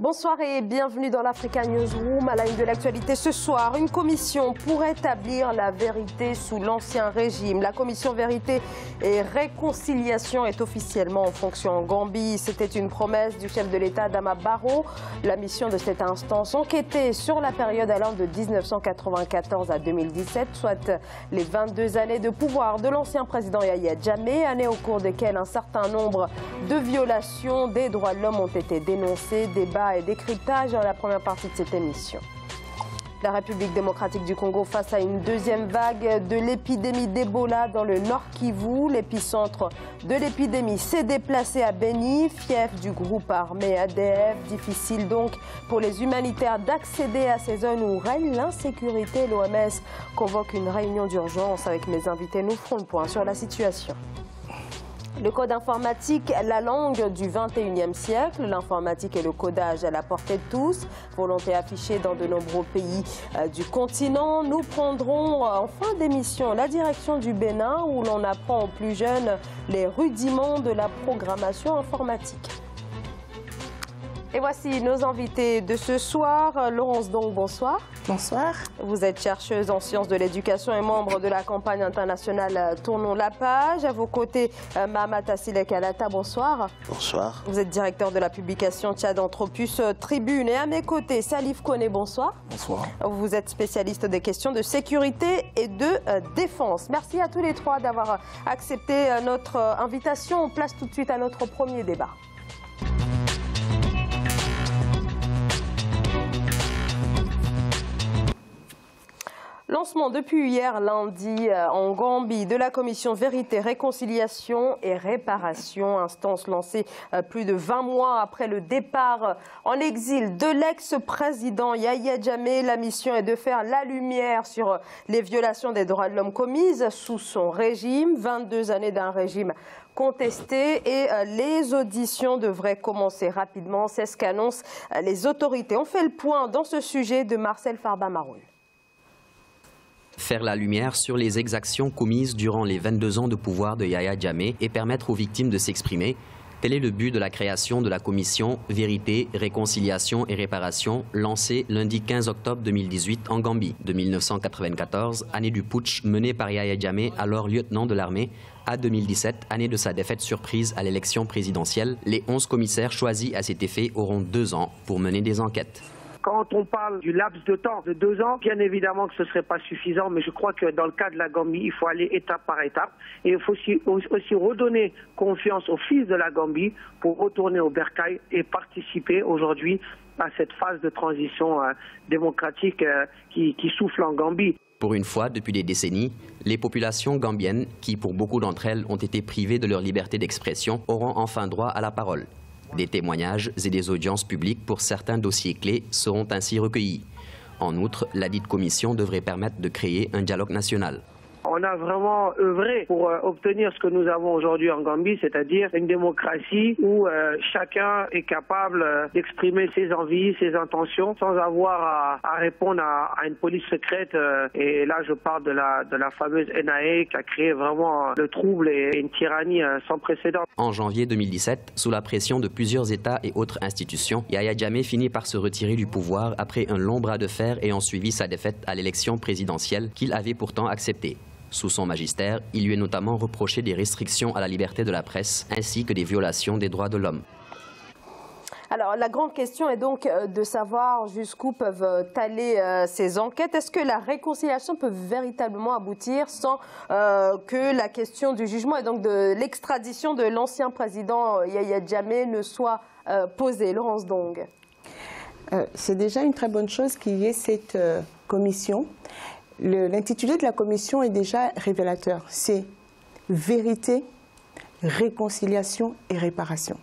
Bonsoir et bienvenue dans l'Africa Newsroom. À la une de l'actualité ce soir, une commission pour établir la vérité sous l'ancien régime. La commission Vérité et Réconciliation est officiellement en fonction en Gambie. C'était une promesse du chef de l'État Adama Barrow. La mission de cette instance enquêtait sur la période allant de 1994 à 2017, soit les 22 années de pouvoir de l'ancien président Yahya Jammeh, années au cours desquelles un certain nombre de violations des droits de l'homme ont été dénoncées. Débat et décryptage dans la première partie de cette émission. La République démocratique du Congo face à une deuxième vague de l'épidémie d'Ebola dans le Nord Kivu. L'épicentre de l'épidémie s'est déplacé à Beni, fief du groupe armé ADF. Difficile donc pour les humanitaires d'accéder à ces zones où règne l'insécurité. L'OMS convoque une réunion d'urgence avec mes invités. Nous ferons le point sur la situation. Le code informatique, la langue du 21e siècle. L'informatique et le codage à la portée de tous. Volonté affichée dans de nombreux pays du continent. Nous prendrons en fin d'émission la direction du Bénin où l'on apprend aux plus jeunes les rudiments de la programmation informatique. Et voici nos invités de ce soir. Laurence Dong, bonsoir. Bonsoir. Vous êtes chercheuse en sciences de l'éducation et membre de la campagne internationale Tournons la page. À vos côtés, Mahamat Assilek Alata, bonsoir. Bonsoir. Vous êtes directeur de la publication Tchad Anthropus Tribune. Et à mes côtés, Salif Kone, bonsoir. Bonsoir. Vous êtes spécialiste des questions de sécurité et de défense. Merci à tous les trois d'avoir accepté notre invitation. On place tout de suite à notre premier débat. Lancement depuis hier lundi en Gambie de la commission Vérité, Réconciliation et Réparation, instance lancée plus de 20 mois après le départ en exil de l'ex-président Yahya Jammeh. La mission est de faire la lumière sur les violations des droits de l'homme commises sous son régime, 22 années d'un régime contesté et les auditions devraient commencer rapidement. C'est ce qu'annoncent les autorités. On fait le point dans ce sujet de Marcel Farba-Maroun. Faire la lumière sur les exactions commises durant les 22 ans de pouvoir de Yahya Jammeh et permettre aux victimes de s'exprimer, tel est le but de la création de la commission Vérité, Réconciliation et Réparation, lancée lundi 15 octobre 2018 en Gambie. De 1994, année du putsch mené par Yahya Jammeh, alors lieutenant de l'armée, à 2017, année de sa défaite surprise à l'élection présidentielle, les 11 commissaires choisis à cet effet auront 2 ans pour mener des enquêtes. Quand on parle du laps de temps de 2 ans, bien évidemment que ce ne serait pas suffisant, mais je crois que dans le cas de la Gambie, il faut aller étape par étape. Et il faut aussi redonner confiance aux fils de la Gambie pour retourner au bercail et participer aujourd'hui à cette phase de transition démocratique qui souffle en Gambie. Pour une fois, depuis des décennies, les populations gambiennes, qui pour beaucoup d'entre elles ont été privées de leur liberté d'expression, auront enfin droit à la parole. Des témoignages et des audiences publiques pour certains dossiers clés seront ainsi recueillis. En outre, ladite commission devrait permettre de créer un dialogue national. On a vraiment œuvré pour obtenir ce que nous avons aujourd'hui en Gambie, c'est-à-dire une démocratie où chacun est capable d'exprimer ses envies, ses intentions, sans avoir à répondre à une police secrète. Et là, je parle de la fameuse NIA qui a créé vraiment le trouble et une tyrannie sans précédent. En janvier 2017, sous la pression de plusieurs États et autres institutions, Yahya Jammeh finit par se retirer du pouvoir après un long bras de fer ayant suivi sa défaite à l'élection présidentielle qu'il avait pourtant acceptée. Sous son magistère, il lui est notamment reproché des restrictions à la liberté de la presse ainsi que des violations des droits de l'homme. Alors la grande question est donc de savoir jusqu'où peuvent aller ces enquêtes. Est-ce que la réconciliation peut véritablement aboutir sans que la question du jugement et donc de l'extradition de l'ancien président Yahya Jammeh ne soit posée? Laurence Dong. C'est déjà une très bonne chose qu'il y ait cette commission. L'intitulé de la commission est déjà révélateur. C'est vérité, réconciliation et réparation.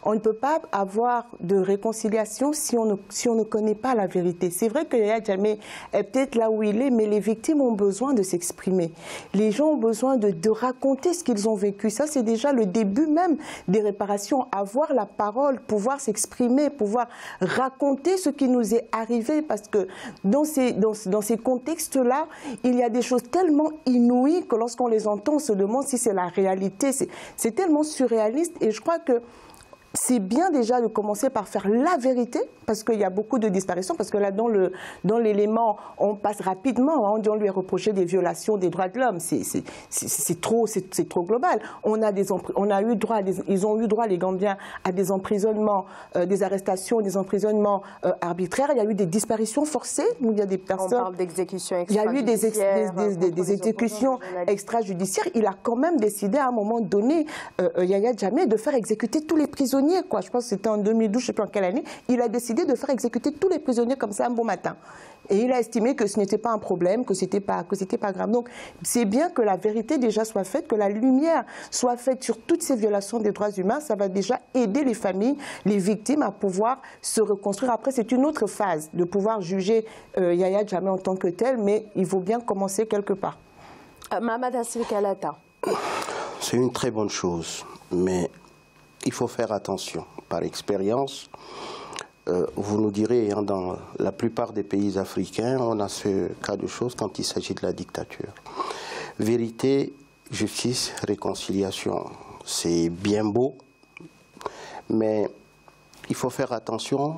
On ne peut pas avoir de réconciliation si on ne connaît pas la vérité. C'est vrai que Yahya Jammeh est peut-être là où il est, mais les victimes ont besoin de s'exprimer. Les gens ont besoin de raconter ce qu'ils ont vécu. Ça, c'est déjà le début même des réparations. Avoir la parole, pouvoir s'exprimer, pouvoir raconter ce qui nous est arrivé. Parce que dans ces contextes-là, il y a des choses tellement inouïes que lorsqu'on les entend, on se demande si c'est la réalité. C'est tellement surréaliste et je crois que c'est bien déjà de commencer par faire la vérité, parce qu'il y a beaucoup de disparitions, parce que là, dans l'élément, on passe rapidement, hein, on lui a reproché des violations des droits de l'homme. C'est trop global. Ils ont eu droit, les Gambiens, à des emprisonnements, des arrestations, des emprisonnements arbitraires. Il y a eu des disparitions forcées, où il y a des personnes... On parle d'exécutions extrajudiciaires. Il y a eu des exécutions extrajudiciaires. Il a quand même décidé à un moment donné, Yaya Jammeh, de faire exécuter tous les prisonniers. Quoi. Je pense que c'était en 2012, je ne sais plus en quelle année. Il a décidé de faire exécuter tous les prisonniers comme ça un bon matin. Et il a estimé que ce n'était pas un problème, que ce n'était pas grave. Donc c'est bien que la vérité déjà soit faite, que la lumière soit faite sur toutes ces violations des droits humains. Ça va déjà aider les familles, les victimes à pouvoir se reconstruire. Après, c'est une autre phase de pouvoir juger Yaya Jammeh en tant que tel, mais il faut bien commencer quelque part. Mahamat Assimi Kalata. C'est une très bonne chose, mais il faut faire attention. Par expérience, vous nous direz, hein, dans la plupart des pays africains, on a ce cas de choses quand il s'agit de la dictature. Vérité, justice, réconciliation, c'est bien beau, mais il faut faire attention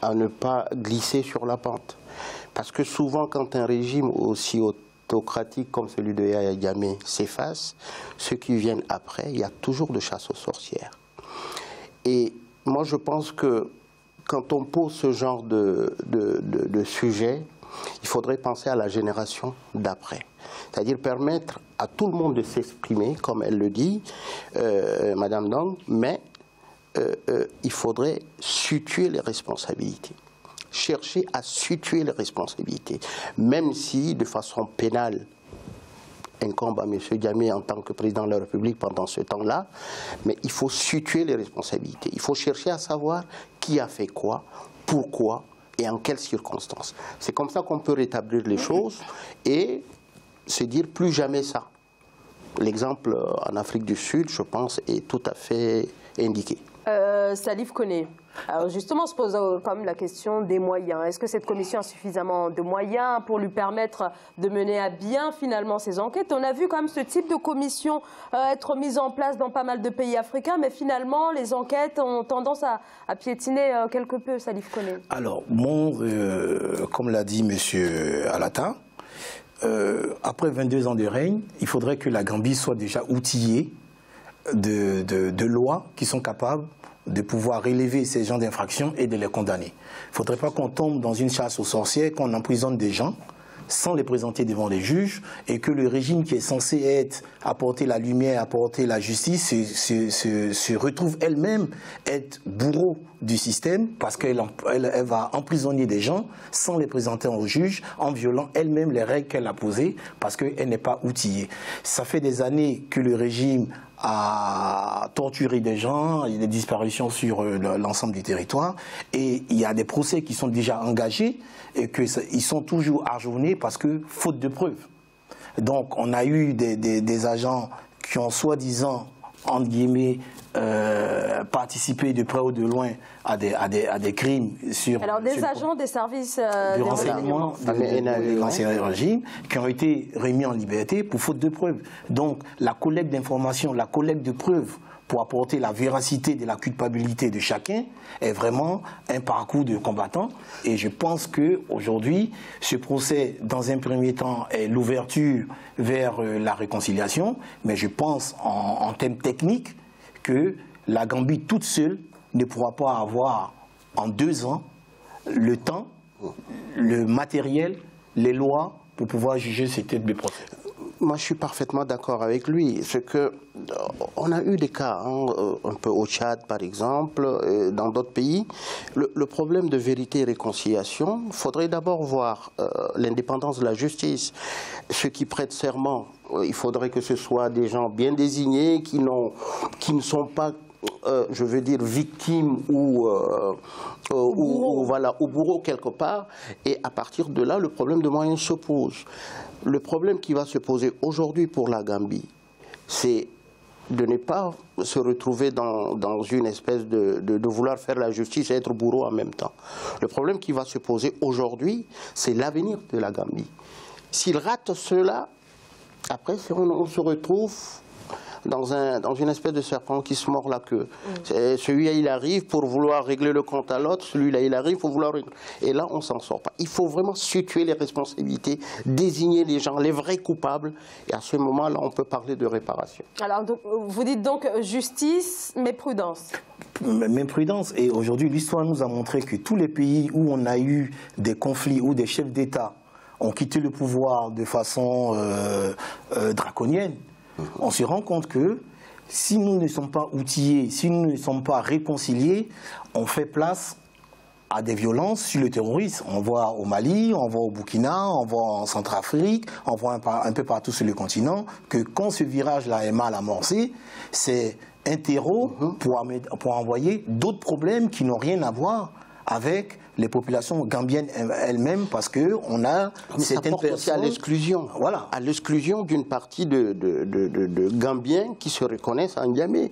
à ne pas glisser sur la pente. Parce que souvent, quand un régime aussi autocratique comme celui de Yaya Jammeh s'efface, ceux qui viennent après, il y a toujours de chasse aux sorcières. Et moi, je pense que quand on pose ce genre de sujet, il faudrait penser à la génération d'après. C'est-à-dire permettre à tout le monde de s'exprimer, comme elle le dit, Madame Ndong, mais il faudrait situer les responsabilités. Chercher à situer les responsabilités, même si, de façon pénale, incombe à M. Jammeh en tant que président de la République pendant ce temps-là, mais il faut situer les responsabilités. Il faut chercher à savoir qui a fait quoi, pourquoi et en quelles circonstances. C'est comme ça qu'on peut rétablir les choses et se dire plus jamais ça. L'exemple en Afrique du Sud, je pense, est tout à fait indiqué. Salif Koné, alors justement, on se pose quand même la question des moyens. Est-ce que cette commission a suffisamment de moyens pour lui permettre de mener à bien finalement ces enquêtes? On a vu quand même ce type de commission être mise en place dans pas mal de pays africains, mais finalement, les enquêtes ont tendance à piétiner quelque peu, Salif Koné. Alors, comme l'a dit M. Alata, après 22 ans de règne, il faudrait que la Gambie soit déjà outillée de lois qui sont capables de pouvoir relever ces gens d'infraction et de les condamner. Il ne faudrait pas qu'on tombe dans une chasse aux sorcières, qu'on emprisonne des gens sans les présenter devant les juges et que le régime qui est censé apporter la lumière, apporter la justice, se retrouve elle-même être bourreau du système parce qu'elle va emprisonner des gens sans les présenter aux juges en violant elle-même les règles qu'elle a posées parce qu'elle n'est pas outillée. Ça fait des années que le régime a torturé des gens, il y a des disparitions sur l'ensemble du territoire et il y a des procès qui sont déjà engagés et qu'ils sont toujours ajournés parce que faute de preuves. Donc on a eu des agents qui ont soi-disant, entre guillemets, participé de près ou de loin à des crimes sur... Alors des agents des services de renseignement de l'ancien régime qui ont été remis en liberté pour faute de preuves. Donc la collecte d'informations, la collecte de preuves pour apporter la véracité de la culpabilité de chacun est vraiment un parcours de combattant. Et je pense qu'aujourd'hui, ce procès, dans un premier temps, est l'ouverture vers la réconciliation. Mais je pense, en termes techniques, que la Gambie toute seule ne pourra pas avoir, en 2 ans, le temps, le matériel, les lois pour pouvoir juger ces têtes de procès. Moi, je suis parfaitement d'accord avec lui. C'est que on a eu des cas, hein, un peu au Tchad, par exemple, dans d'autres pays. Le problème de vérité et réconciliation, il faudrait d'abord voir l'indépendance de la justice. Ceux qui prêtent serment, il faudrait que ce soit des gens bien désignés, qui ne sont pas, je veux dire, victimes ou bourreaux quelque part. Et à partir de là, le problème de moyens se pose. Le problème qui va se poser aujourd'hui pour la Gambie, c'est de ne pas se retrouver dans une espèce de vouloir faire la justice et être bourreau en même temps. Le problème qui va se poser aujourd'hui, c'est l'avenir de la Gambie. S'il rate cela, après on se retrouve dans une espèce de serpent qui se mord la queue. Celui-là, il arrive pour vouloir régler le compte à l'autre, celui-là, il arrive pour vouloir régler... Et là, on ne s'en sort pas. Il faut vraiment situer les responsabilités, désigner les gens, les vrais coupables, et à ce moment-là, on peut parler de réparation. Alors, donc, vous dites donc justice, mais prudence. Mais prudence. Et aujourd'hui, l'histoire nous a montré que tous les pays où on a eu des conflits, où des chefs d'État ont quitté le pouvoir de façon draconienne, on se rend compte que si nous ne sommes pas outillés, si nous ne sommes pas réconciliés, on fait place à des violences sur le terrorisme. On voit au Mali, on voit au Burkina, on voit en Centrafrique, on voit un peu partout sur le continent, que quand ce virage-là est mal amorcé, c'est un terreau pour envoyer d'autres problèmes qui n'ont rien à voir avec les populations gambiennes elles-mêmes, parce qu'on a certaines personnes... à l'exclusion. Voilà. À l'exclusion d'une partie de Gambiens qui se reconnaissent en Niamey,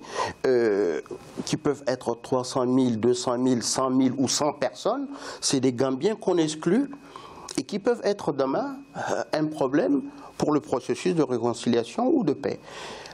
qui peuvent être 300 000, 200 000, 100 000 ou 100 personnes. C'est des Gambiens qu'on exclut et qui peuvent être demain un problème pour le processus de réconciliation ou de paix.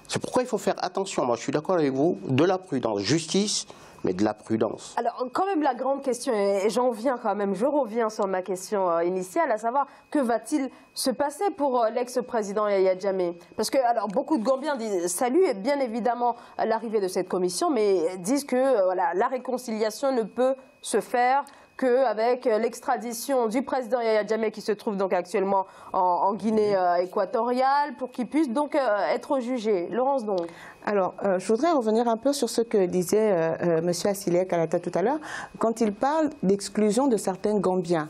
C'est pourquoi il faut faire attention. Moi, je suis d'accord avec vous, de la prudence. Justice, mais de la prudence. Alors, quand même, la grande question, et j'en viens quand même, je reviens sur ma question initiale, à savoir, que va-t-il se passer pour l'ex-président Yaya Jammeh? Parce que, alors, beaucoup de Gambiens saluent bien évidemment l'arrivée de cette commission, mais disent que voilà, la réconciliation ne peut se faire qu'avec l'extradition du président Yaya Jammeh qui se trouve donc actuellement en Guinée équatoriale pour qu'il puisse donc être jugé. Laurence donc. Alors, je voudrais revenir un peu sur ce que disait M. Assilé Kalata tout à l'heure, quand il parle d'exclusion de certains Gambiens.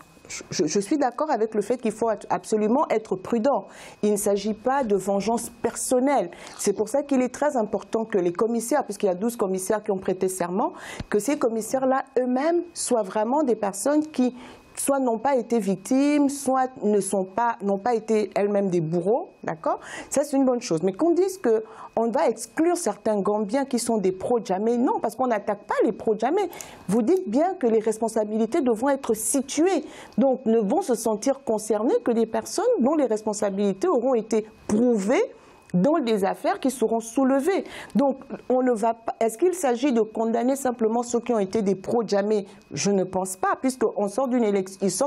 Je suis d'accord avec le fait qu'il faut absolument être prudent. Il ne s'agit pas de vengeance personnelle. C'est pour ça qu'il est très important que les commissaires, puisqu'il y a 12 commissaires qui ont prêté serment, que ces commissaires-là eux-mêmes soient vraiment des personnes qui soit n'ont pas été victimes, soit n'ont pas été elles-mêmes des bourreaux, d'accord? Ça, c'est une bonne chose. Mais qu'on dise qu'on va exclure certains Gambiens qui sont des pro-Jammeh, non, parce qu'on n'attaque pas les pro-Jammeh. Vous dites bien que les responsabilités devront être situées. Donc, ne vont se sentir concernés que des personnes dont les responsabilités auront été prouvées dans des affaires qui seront soulevées. Donc, on ne va pas... Est-ce qu'il s'agit de condamner simplement ceux qui ont été des pro-Jammeh? Je ne pense pas, puisqu'ils sortent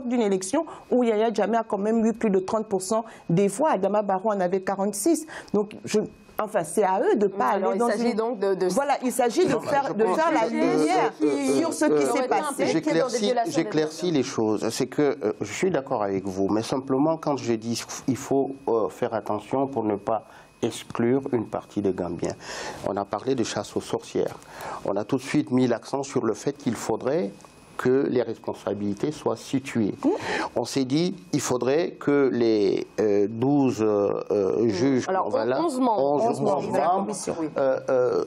d'une élection où Yaya Jammeh a quand même eu plus de 30% des voix. Adama Barrow en avait 46. Donc, enfin, c'est à eux de ne pas aller dans s'agit donc de... Voilà, il s'agit de faire la lumière sur ce qui s'est passé. J'éclaircis les choses. C'est que je suis d'accord avec vous, mais simplement quand je dis qu'il faut faire attention pour ne pas exclure une partie des Gambiens. On a parlé de chasse aux sorcières. On a tout de suite mis l'accent sur le fait qu'il faudrait que les responsabilités soient situées. On s'est dit qu'il faudrait que les 12 juges, 11 membres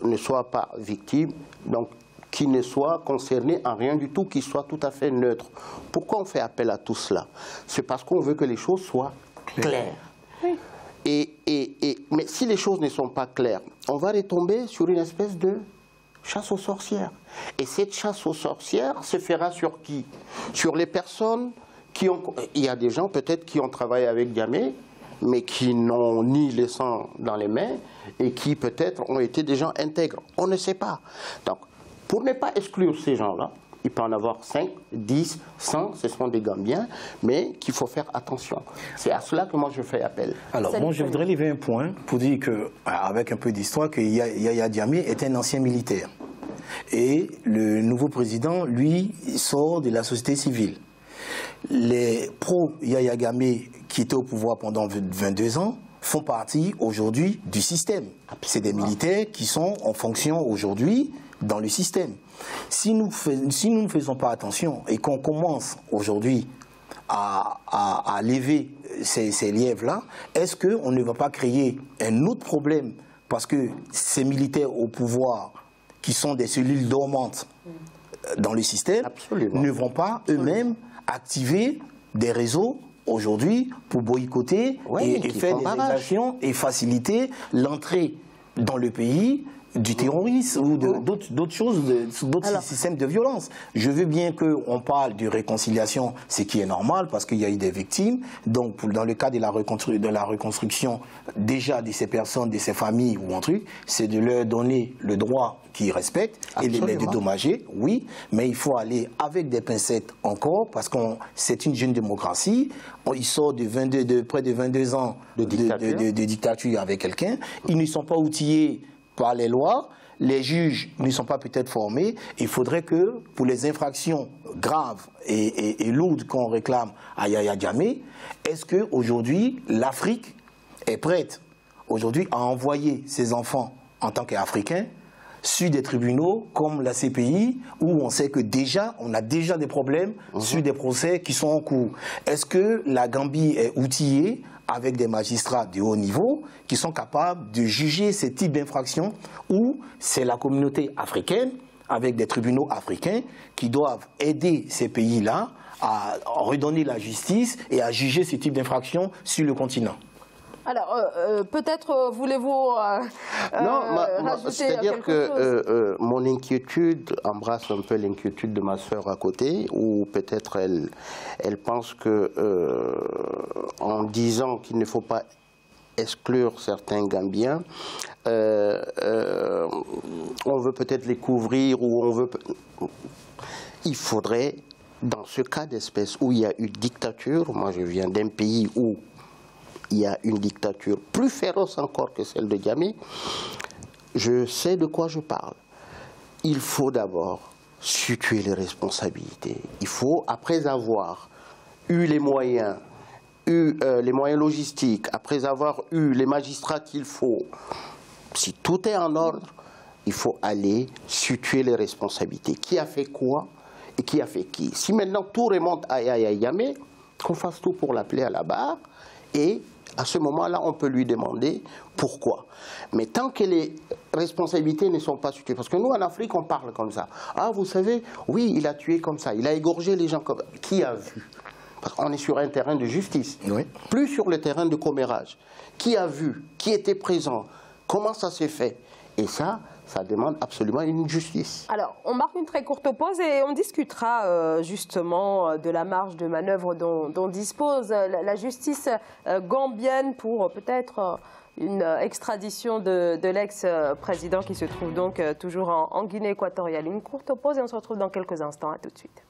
ne soient pas victimes, donc qui ne soient concernés en rien du tout, qui soient tout à fait neutres. Pourquoi on fait appel à tout cela? C'est parce qu'on veut que les choses soient claires. Oui. Mais si les choses ne sont pas claires, on va retomber sur une espèce de chasse aux sorcières. Et cette chasse aux sorcières se fera sur qui? Sur les personnes qui ont... Il y a des gens peut-être qui ont travaillé avec Jammeh, mais qui n'ont ni le sang dans les mains et qui peut-être ont été des gens intègres. On ne sait pas. Donc, pour ne pas exclure ces gens-là, il peut en avoir 5, 10, 100, ce sont des Gambiens, mais qu'il faut faire attention. C'est à cela que moi je fais appel. Alors, moi je voudrais lever un point pour dire que, avec un peu d'histoire, que Yaya Jammeh est un ancien militaire. Et le nouveau président, lui, sort de la société civile. Les pro-Yaya Jammeh qui étaient au pouvoir pendant 22 ans font partie aujourd'hui du système. C'est des militaires qui sont en fonction aujourd'hui dans le système. Si nous ne faisons pas attention et qu'on commence aujourd'hui à lever ces lièvres-là, est-ce qu'on ne va pas créer un autre problème? Parce que ces militaires au pouvoir, qui sont des cellules dormantes dans le système, ne vont pas eux-mêmes activer des réseaux aujourd'hui pour boycotter et faire des exactions et faciliter l'entrée dans le pays du terrorisme ou d'autres choses, d'autres systèmes de violence. Je veux bien qu'on parle de réconciliation, ce qui est normal parce qu'il y a eu des victimes. Donc, dans le cas de la reconstruction déjà de ces personnes, de ces familles ou un truc, c'est de leur donner le droit qu'ils respectent et de les dédommager, oui, mais il faut aller avec des pincettes encore parce que c'est une jeune démocratie. Il sort de près de 22 ans de dictature avec quelqu'un. Ils ne sont pas outillés par les lois, les juges ne sont pas peut-être formés. Il faudrait que, pour les infractions graves et lourdes qu'on réclame à Yahya Jammeh, est-ce qu'aujourd'hui, l'Afrique est prête aujourd'hui à envoyer ses enfants en tant qu'Africains sur des tribunaux comme la CPI, où on sait que on a déjà des problèmes sur des procès qui sont en cours. Est-ce que la Gambie est outillée avec des magistrats de haut niveau qui sont capables de juger ces types d'infractions, où c'est la communauté africaine, avec des tribunaux africains, qui doivent aider ces pays-là à redonner la justice et à juger ces types d'infractions sur le continent? Alors, peut-être voulez-vous rajouter c'est-à-dire quelque chose? Mon inquiétude embrasse un peu l'inquiétude de ma sœur à côté, ou peut-être elle pense que en disant qu'il ne faut pas exclure certains Gambiens, on veut peut-être les couvrir, ou on veut... Il faudrait, dans ce cas d'espèce où il y a une dictature, moi je viens d'un pays où il y a une dictature plus féroce encore que celle de Jammeh, je sais de quoi je parle. Il faut d'abord situer les responsabilités. Il faut, après avoir eu les moyens, logistiques, après avoir eu les magistrats qu'il faut, si tout est en ordre, il faut aller situer les responsabilités. Qui a fait quoi et qui a fait qui? Si maintenant tout remonte à Yahya Jammeh, qu'on fasse tout pour l'appeler à la barre, et à ce moment-là, on peut lui demander pourquoi. Mais tant que les responsabilités ne sont pas situées, parce que nous, en Afrique, on parle comme ça. Ah, vous savez, oui, il a tué comme ça, il a égorgé les gens comme ça. Qui a vu? Parce qu'on est sur un terrain de justice, plus sur le terrain de commérage. Qui a vu? Qui était présent? Comment ça s'est fait? Et ça demande absolument une justice. Alors, on marque une très courte pause et on discutera justement de la marge de manœuvre dont dispose la justice gambienne pour peut-être une extradition de l'ex-président qui se trouve donc toujours en Guinée équatoriale. Une courte pause et on se retrouve dans quelques instants. À tout de suite.